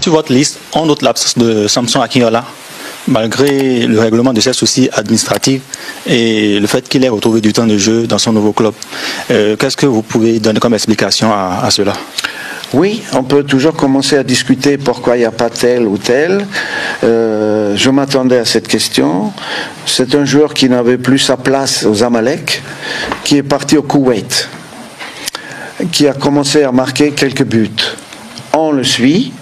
sur votre liste, on note l'absence de Samson Akinola, malgré le règlement de ses soucis administratifs et le fait qu'il ait retrouvé du temps de jeu dans son nouveau club. Qu'est-ce que vous pouvez donner comme explication à cela? Oui, on peut toujours commencer à discuter pourquoi il n'y a pas tel ou tel. Je m'attendais à cette question. C'est un joueur qui n'avait plus sa place aux Zamalek, qui est parti au Koweït, qui a commencé à marquer quelques buts. On le suit.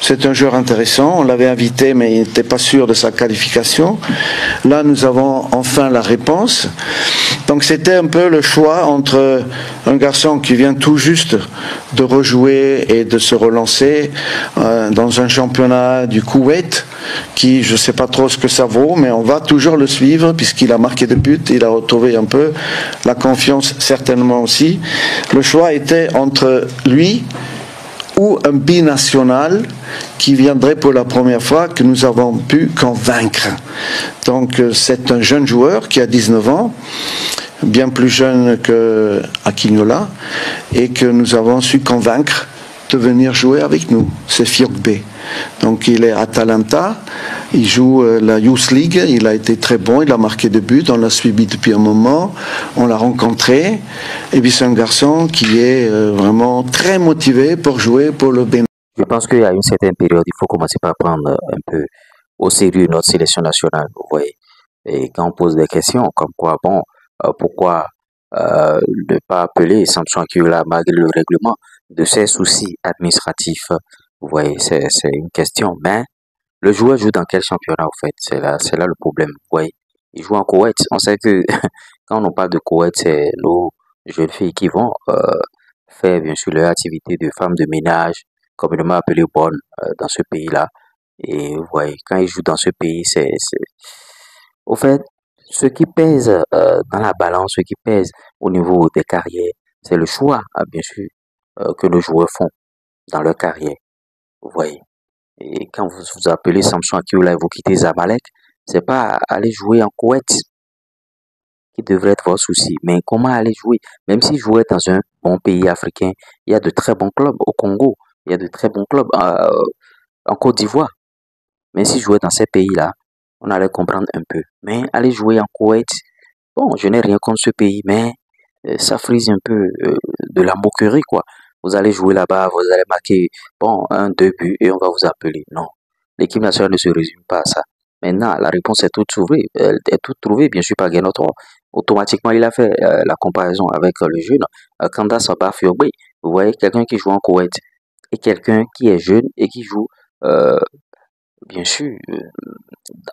C'est un joueur intéressant. On l'avait invité, mais il n'était pas sûr de sa qualification. Là, nous avons enfin la réponse. Donc, c'était un peu le choix entre un garçon qui vient tout juste de rejouer et de se relancer dans un championnat du Koweït, qui, je ne sais pas trop ce que ça vaut, mais on va toujours le suivre puisqu'il a marqué des buts. Il a retrouvé un peu la confiance, certainement aussi. Le choix était entre lui ou un binational qui viendrait pour la première fois, que nous avons pu convaincre. Donc c'est un jeune joueur qui a 19 ans, bien plus jeune que Akinola, et que nous avons su convaincre de venir jouer avec nous. C'est Fiokbe. Donc il est à Atalanta, il joue la Youth League, il a été très bon, il a marqué des buts, on l'a suivi depuis un moment, on l'a rencontré, et puis c'est un garçon qui est vraiment très motivé pour jouer pour le Bénin. Je pense qu'il y a une certaine période, il faut commencer par prendre un peu au sérieux notre sélection nationale, vous voyez. Et quand on pose des questions, comme quoi, bon, pourquoi ne pas appeler Samson Akinola malgré le règlement de ses soucis administratifs, vous voyez, c'est une question. Mais le joueur joue dans quel championnat, en fait? C'est là le problème, vous voyez. Il joue en Koweït. On sait que quand on parle de Koweït, c'est nos jeunes filles qui vont faire, bien sûr, leur activité de femme de ménage, communément appelée bonne, dans ce pays-là. Et vous voyez, quand ils jouent dans ce pays, au fait, ce qui pèse dans la balance, ce qui pèse au niveau des carrières, c'est le choix, bien sûr, que nos joueurs font dans leur carrière. Vous voyez. Et quand vous appelez Samson Akinola et vous quittez Zamalek, c'est pas aller jouer en Koweït qui devrait être votre souci, mais comment aller jouer? Même si jouer dans un bon pays africain, il y a de très bons clubs au Congo, il y a de très bons clubs en Côte d'Ivoire. Mais si jouer dans ces pays-là, on allait comprendre un peu. Mais aller jouer en Koweït, bon, je n'ai rien contre ce pays, mais ça frise un peu de la moquerie, quoi. Vous allez jouer là-bas, vous allez marquer, bon, 1, 2 buts et on va vous appeler. Non, l'équipe nationale ne se résume pas à ça. Maintenant, la réponse est toute trouvée, bien sûr, par Guénotre. Automatiquement, il a fait la comparaison avec le jeune Kanda Sabah Fiogbe. Vous voyez, quelqu'un qui joue en Koweït et quelqu'un qui est jeune et qui joue, bien sûr,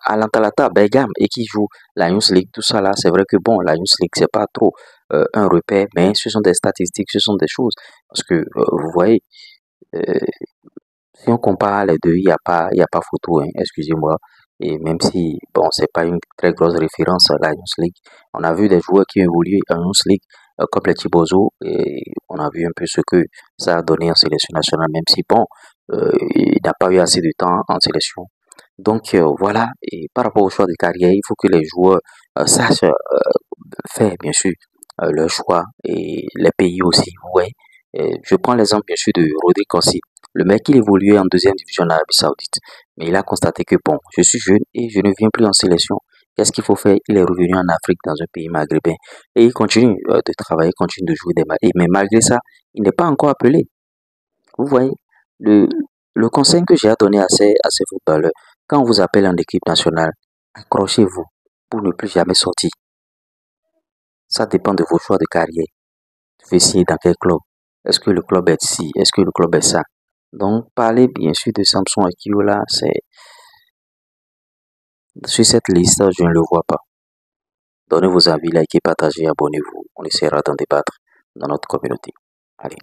à l'Antalata, Bergame, et qui joue la Youth League, tout ça là, c'est vrai que bon, la Youth League, c'est pas trop un repère, mais ce sont des statistiques, ce sont des choses. Parce que, vous voyez, si on compare les deux, il y a pas photo, hein, excusez-moi. Et même si, bon, c'est pas une très grosse référence à la Youth League, on a vu des joueurs qui ont évolué en Youth League, comme les Tibozo, et on a vu un peu ce que ça a donné en sélection nationale, même si, bon, il n'a pas eu assez de temps en sélection. Donc, voilà, et par rapport au choix de carrière, il faut que les joueurs sachent faire, bien sûr, leur choix, et les pays aussi, vous voyez. Je prends l'exemple, bien sûr, de Rodri Kossi. Le mec, il évoluait en deuxième division en Arabie Saoudite. Mais il a constaté que, bon, je suis jeune et je ne viens plus en sélection. Qu'est-ce qu'il faut faire? Il est revenu en Afrique, dans un pays maghrébin. Et il continue de travailler, continue de jouer des matchs. Mais malgré ça, il n'est pas encore appelé. Vous voyez, le, le conseil que j'ai à donner à ces footballeurs, quand on vous appelle en équipe nationale, accrochez-vous pour ne plus jamais sortir. Ça dépend de vos choix de carrière. Vous vais signer dans quel club? Est-ce que le club est ici? Est-ce que le club est ça? Donc, parler bien sûr de Samson Akinola, c'est sur cette liste, je ne le vois pas. Donnez vos avis, likez, partagez, abonnez-vous. On essaiera d'en débattre dans notre communauté. Allez.